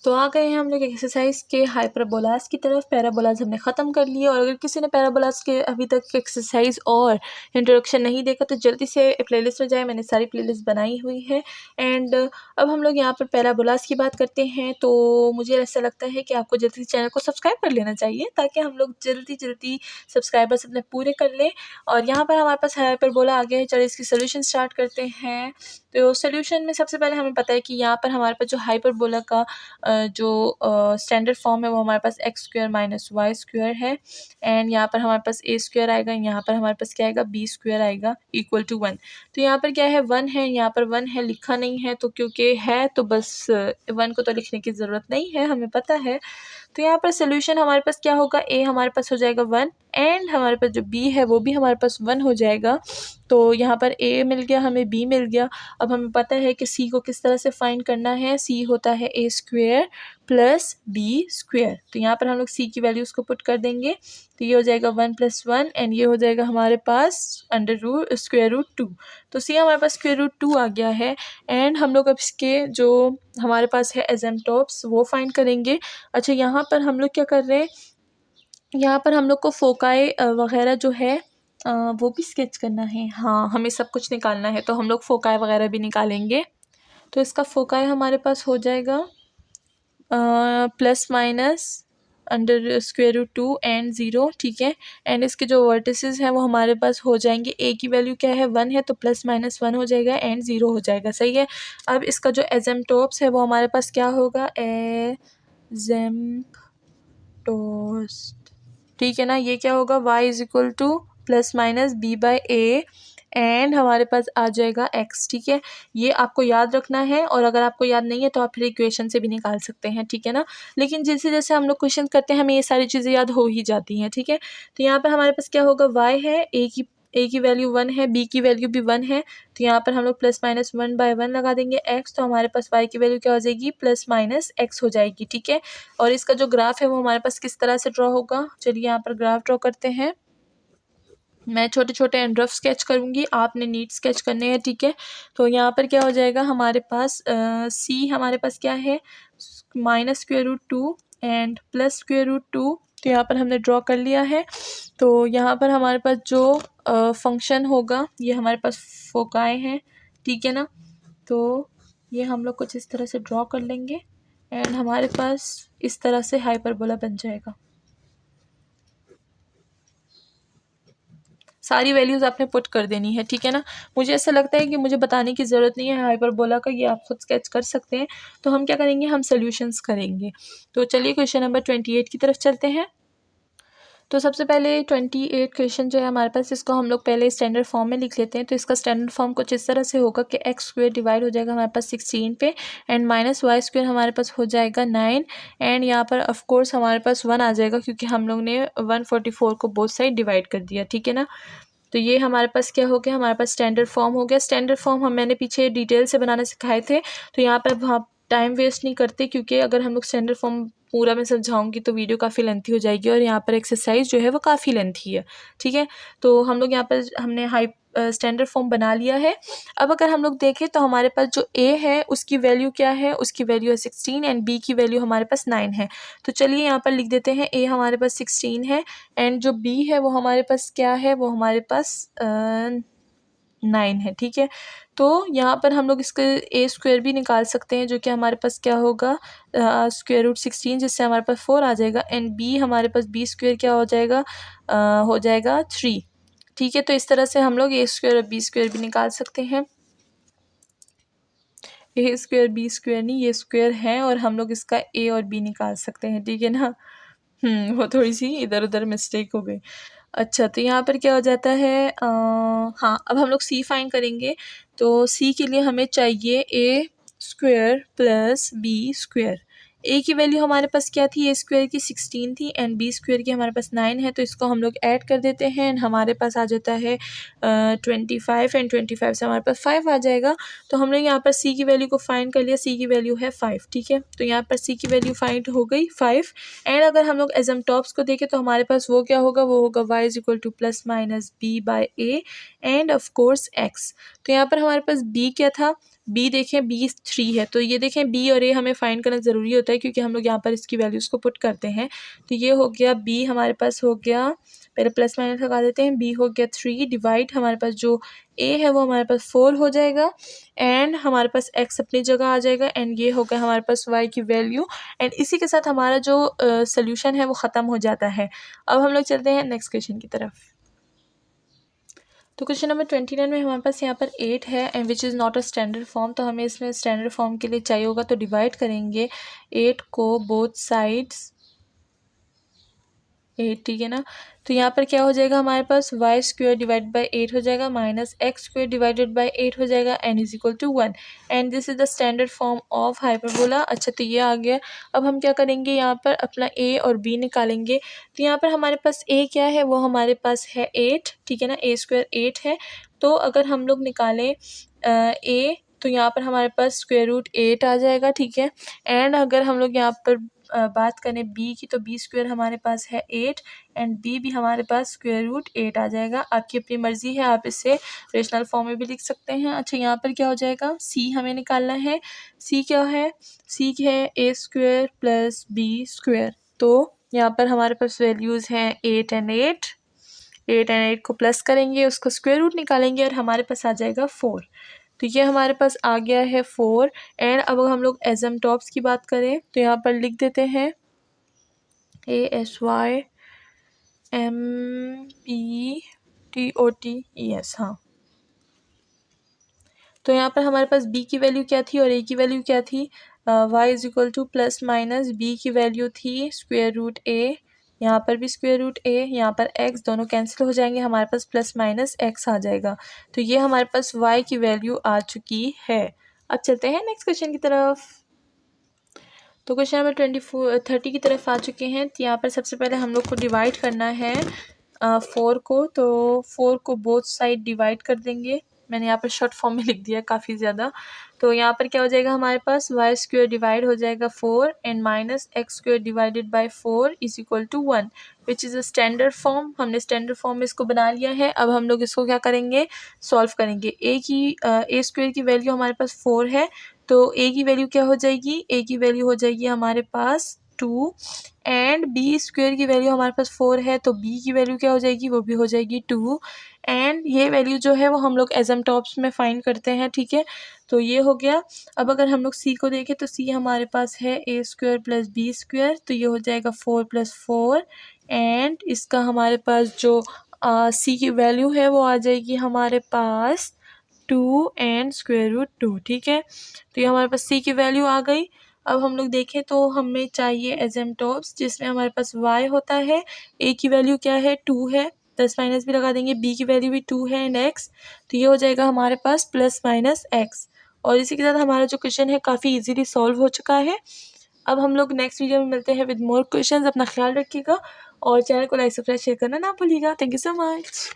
तो आ गए हैं हम लोग एक्सरसाइज के हाइपरबोलास की तरफ। पैराबोलास हमने ख़त्म कर लिए और अगर किसी ने पैराबोलास के अभी तक एक्सरसाइज और इंट्रोडक्शन नहीं देखा तो जल्दी से प्लेलिस्ट में जाए, मैंने सारी प्लेलिस्ट बनाई हुई है। एंड अब हम लोग यहाँ पर पैराबोलास की बात करते हैं। तो मुझे ऐसा लगता है कि आपको जल्दी से चैनल को सब्सक्राइब कर लेना चाहिए ताकि हम लोग जल्दी सब्सक्राइबर्स अपने पूरे कर लें। और यहाँ पर हमारे पास हाइपरबोला आ गया है। चलो इसकी सोल्यूशन स्टार्ट करते हैं। तो सोल्यूशन में सबसे पहले हमें पता है कि यहाँ पर हमारे पास जो हाइपरबोला का जो स्टैंडर्ड फॉर्म है वो हमारे पास X square minus Y square है। एंड यहाँ पर हमारे पास ए स्क्वायर आएगा, यहाँ पर हमारे पास क्या आएगा बी स्क्वायर आएगा इक्वल टू 1। तो यहाँ पर क्या है 1 है, यहाँ पर 1 है, लिखा नहीं है तो क्योंकि है तो बस 1 को तो लिखने की ज़रूरत नहीं है, हमें पता है। तो यहाँ पर सोल्यूशन हमारे पास क्या होगा, ए हमारे पास हो जाएगा 1 एंड हमारे पास जो बी है वो भी हमारे पास 1 हो जाएगा। तो यहाँ पर ए मिल गया, हमें बी मिल गया। अब हमें पता है कि सी को किस तरह से फाइंड करना है। सी होता है ए स्क्वायर प्लस बी स्क्वायर। तो यहाँ पर हम लोग सी की वैल्यूज़ को पुट कर देंगे। तो ये हो जाएगा 1 + 1 एंड ये हो जाएगा हमारे पास स्क्वायर रूट 2। तो सी हमारे पास स्क्वायर रूट 2 आ गया है। एंड हम लोग अब इसके जो हमारे पास है एजेम्पटॉप्स वो फाइंड करेंगे। अच्छा, यहाँ पर हम लोग क्या कर रहे हैं, यहाँ पर हम लोग को फोकाई वगैरह जो है वो भी स्केच करना है। हाँ, हमें सब कुछ निकालना है तो हम लोग फोकाई वगैरह भी निकालेंगे। तो इसका फोकाई हमारे पास हो जाएगा plus minus under square root 2 and 0, ठीक है। एंड इसके जो वर्टिसेस हैं वो हमारे पास हो जाएंगे, ए की वैल्यू क्या है 1 है तो प्लस माइनस 1 हो जाएगा एंड 0 हो जाएगा, सही है। अब इसका जो एजेम्पटॉप्स है वो हमारे पास क्या होगा, एजेम्पटोस्ट, ठीक है ना। ये क्या होगा y is equal to plus minus B by A and हमारे पास आ जाएगा x, ठीक है। ये आपको याद रखना है और अगर आपको याद नहीं है तो आप फिर इक्वेशन से भी निकाल सकते हैं, ठीक है ना। लेकिन जैसे जैसे हम लोग क्वेश्चन करते हैं हमें ये सारी चीज़ें याद हो ही जाती हैं, ठीक है। तो यहाँ पर हमारे पास क्या होगा, y है, ए की वैल्यू 1 है, बी की वैल्यू भी 1 है। तो यहाँ पर हम लोग प्लस माइनस 1/1 लगा देंगे x, तो हमारे पास y की वैल्यू क्या हो जाएगी प्लस माइनस x हो जाएगी, ठीक है। और इसका जो ग्राफ है वो हमारे पास किस तरह से ड्रॉ होगा, चलिए यहाँ पर ग्राफ ड्रॉ करते हैं। मैं छोटे छोटे एंड रफ स्केच करूँगी, आपने नीट स्केच करने हैं, ठीक है। तो यहाँ पर क्या हो जाएगा हमारे पास सी हमारे पास क्या है minus square root 2 and plus square root 2। तो यहाँ पर हमने ड्रॉ कर लिया है। तो यहाँ पर हमारे पास जो फंक्शन होगा ये हमारे पास फोकाई हैं, ठीक है ना। तो ये हम लोग कुछ इस तरह से ड्रॉ कर लेंगे एंड हमारे पास इस तरह से हाइपरबोला बन जाएगा। सारी वैल्यूज़ आपने पुट कर देनी है, ठीक है ना। मुझे ऐसा लगता है कि मुझे बताने की ज़रूरत नहीं है हाइपरबोला का, ये आप खुद स्केच कर सकते हैं। तो हम क्या करेंगे, हम सॉल्यूशंस करेंगे। तो चलिए क्वेश्चन नंबर 28 की तरफ चलते हैं। तो सबसे पहले 28 क्वेश्चन जो है हमारे पास, इसको हम लोग पहले स्टैंडर्ड फॉर्म में लिख लेते हैं। तो इसका स्टैंडर्ड फॉर्म कुछ इस तरह से होगा कि एक्स स्क्वायर डिवाइड हो जाएगा हमारे पास 16 पे एंड माइनस वाई स्क्वायर हमारे पास हो जाएगा 9 एंड यहाँ पर ऑफ कोर्स हमारे पास 1 आ जाएगा क्योंकि हम लोग ने 144 को बोथ साइड डिवाइड कर दिया, ठीक है ना। तो ये हमारे पास क्या हो गया, हमारे पास स्टैंडर्ड फॉर्म हो गया। स्टैंडर्ड फॉर्म मैंने पीछे डिटेल से बनाना सिखाए थे, तो यहाँ पर वहाँ टाइम वेस्ट नहीं करते क्योंकि अगर हम लोग स्टैंडर्ड फॉर्म पूरा मैं समझाऊंगी तो वीडियो काफ़ी लेंथी हो जाएगी और यहाँ पर एक्सरसाइज जो है वो काफ़ी लेंथी है, ठीक है। तो हम लोग यहाँ पर हमने स्टैंडर्ड फॉर्म बना लिया है। अब अगर हम लोग देखें तो हमारे पास जो ए है उसकी वैल्यू क्या है, उसकी वैल्यू है 16 एंड बी की वैल्यू हमारे पास 9 है। तो चलिए यहाँ पर लिख देते हैं ए हमारे पास 16 है एंड जो बी है वो हमारे पास क्या है, वो हमारे पास 9 है, ठीक है। तो यहाँ पर हम लोग इसके ए स्क्वायर भी निकाल सकते हैं जो कि हमारे पास क्या होगा स्क्वायर रूट 16, जिससे हमारे पास 4 आ जाएगा एंड बी हमारे पास बी स्क्वायर क्या हो जाएगा हो जाएगा 3, ठीक है। तो इस तरह से हम लोग ए स्क्वायर और बी स्क्वायर भी निकाल सकते हैं। ए स्क्वायर बी स्क्वायर नहीं, ये स्क्वायर है और हम लोग इसका ए और बी निकाल सकते हैं, ठीक है ना। वो थोड़ी सी इधर उधर मिस्टेक हो गई। अच्छा, तो यहाँ पर क्या हो जाता है हाँ, अब हम लोग सी फाइंड करेंगे। तो सी के लिए हमें चाहिए ए स्क्वायर प्लस बी स्क्वायर। ए की वैल्यू हमारे पास क्या थी, ए स्क्वायर की 16 थी एंड बी स्क्वायर की हमारे पास 9 है। तो इसको हम लोग ऐड कर देते हैं एंड हमारे पास आ जाता है 25 एंड 25 से हमारे पास 5 आ जाएगा। तो हमने यहाँ पर सी की वैल्यू को फाइंड कर लिया, सी की वैल्यू है 5, ठीक है। तो यहाँ पर सी की वैल्यू फाइंड हो गई 5 एंड अगर हम लोग एजेम्पटॉप्स को देखें तो हमारे पास वो क्या होगा, वो होगा y is equal to plus minus B by A and of course x। तो यहाँ पर हमारे पास b क्या था, बी देखें बी 3 है, तो ये देखें बी और ए हमें फाइंड करना ज़रूरी होता है क्योंकि हम लोग यहाँ पर इसकी वैल्यूज़ को पुट करते हैं। तो ये हो गया बी हमारे पास हो गया, पहले प्लस माइनस लगा देते हैं, बी हो गया 3 डिवाइड हमारे पास जो ए है वो हमारे पास 4 हो जाएगा एंड हमारे पास एक्स अपनी जगह आ जाएगा एंड ये हो गया हमारे पास वाई की वैल्यू एंड इसी के साथ हमारा जो सोल्यूशन है वो ख़त्म हो जाता है। अब हम लोग चलते हैं नेक्स्ट क्वेश्चन की तरफ। तो क्वेश्चन नंबर 29 में हमारे पास यहाँ पर 8 है and which is not a standard form, तो हमें इसमें स्टैंडर्ड फॉर्म के लिए चाहिए होगा, तो डिवाइड करेंगे 8 को बोथ साइड्स 8, ठीक है ना। तो यहाँ पर क्या हो जाएगा हमारे पास वाई स्क्वेयर डिवाइड बाई 8 हो जाएगा minus X square divided by 8 हो जाएगा N is equal to 1 and this is the standard form of hyperbola. अच्छा तो ये आ गया। अब हम क्या करेंगे यहाँ पर अपना ए और बी निकालेंगे। तो यहाँ पर हमारे पास ए क्या है, वो हमारे पास है 8, ठीक है ना, ए स्क्वेयर 8 है। तो अगर हम लोग निकालें ए तो यहाँ पर हमारे पास स्क्वेयर रूट 8 आ जाएगा, ठीक है। एंड अगर हम लोग यहाँ पर बात करें बी की, तो बी स्क्वेयर हमारे पास है 8 एंड बी भी हमारे पास स्क्वेयर रूट 8 आ जाएगा। आपकी अपनी मर्ज़ी है, आप इसे रेशनल फॉर्म में भी लिख सकते हैं। अच्छा यहाँ पर क्या हो जाएगा, सी हमें निकालना है। सी क्या है, सी है ए स्क्वेयर प्लस बी स्क्वेयर। तो यहाँ पर हमारे पास वैल्यूज़ हैं 8 एंड 8 को प्लस करेंगे, उसको स्क्वेयर रूट निकालेंगे और हमारे पास आ जाएगा 4। तो ये हमारे पास आ गया है 4 एंड अब हम लोग एसिम्पटोट्स की बात करें तो यहाँ पर लिख देते हैं ASY MPTOTES। हाँ, तो यहाँ पर हमारे पास b की वैल्यू क्या थी और a की वैल्यू क्या थी, y is equal to plus minus b की वैल्यू थी स्क्वेयर रूट a, यहाँ पर भी स्क्वेयर रूट a, यहाँ पर x, दोनों कैंसिल हो जाएंगे, हमारे पास प्लस माइनस x आ जाएगा। तो ये हमारे पास y की वैल्यू आ चुकी है। अब चलते हैं नेक्स्ट क्वेश्चन की तरफ। तो क्वेश्चन नंबर 30 की तरफ आ चुके हैं। तो यहाँ पर सबसे पहले हम लोग को डिवाइड करना है 4 को, तो 4 को बोथ साइड डिवाइड कर देंगे। मैंने यहाँ पर शॉर्ट फॉर्म में लिख दिया काफ़ी ज़्यादा। तो यहाँ पर क्या हो जाएगा हमारे पास वाई स्क्वेयर डिवाइड हो जाएगा 4 and minus X square divided by 4 is equal to 1 which is a standard form. हमने स्टैंडर्ड फॉर्म में इसको बना लिया है। अब हम लोग इसको क्या करेंगे, सॉल्व करेंगे। ए स्क्वेयर की वैल्यू हमारे पास 4 है, तो ए की वैल्यू क्या हो जाएगी, ए की वैल्यू हो जाएगी हमारे पास 2 एंड बी स्क्वेयर की वैल्यू हमारे पास 4 है, तो बी की वैल्यू क्या हो जाएगी, वो भी हो जाएगी 2 एंड ये वैल्यू जो है वो हम लोग एसिम्पटोट्स में फाइंड करते हैं, ठीक है। तो ये हो गया। अब अगर हम लोग सी को देखें तो सी हमारे पास है ए स्क्वेयर प्लस बी स्क्वेयर, तो ये हो जाएगा 4 प्लस 4 एंड इसका हमारे पास जो सी की वैल्यू है वो आ जाएगी हमारे पास 2 एंड स्क्वेयर रूट 2, ठीक है। तो ये हमारे पास सी की वैल्यू आ गई। अब हम लोग देखें तो हमें चाहिए एसिम्पटोट्स जिसमें हमारे पास y होता है, a की वैल्यू क्या है 2 है, प्लस माइनस भी लगा देंगे, b की वैल्यू भी 2 है एंड x, तो ये हो जाएगा हमारे पास प्लस माइनस x। और इसी के साथ हमारा जो क्वेश्चन है काफ़ी इजीली सॉल्व हो चुका है। अब हम लोग नेक्स्ट वीडियो में मिलते हैं विद मोर क्वेश्चंस। अपना ख्याल रखिएगा और चैनल को लाइक सब्सक्राइब शेयर करना ना भूलिएगा। Thank you so much.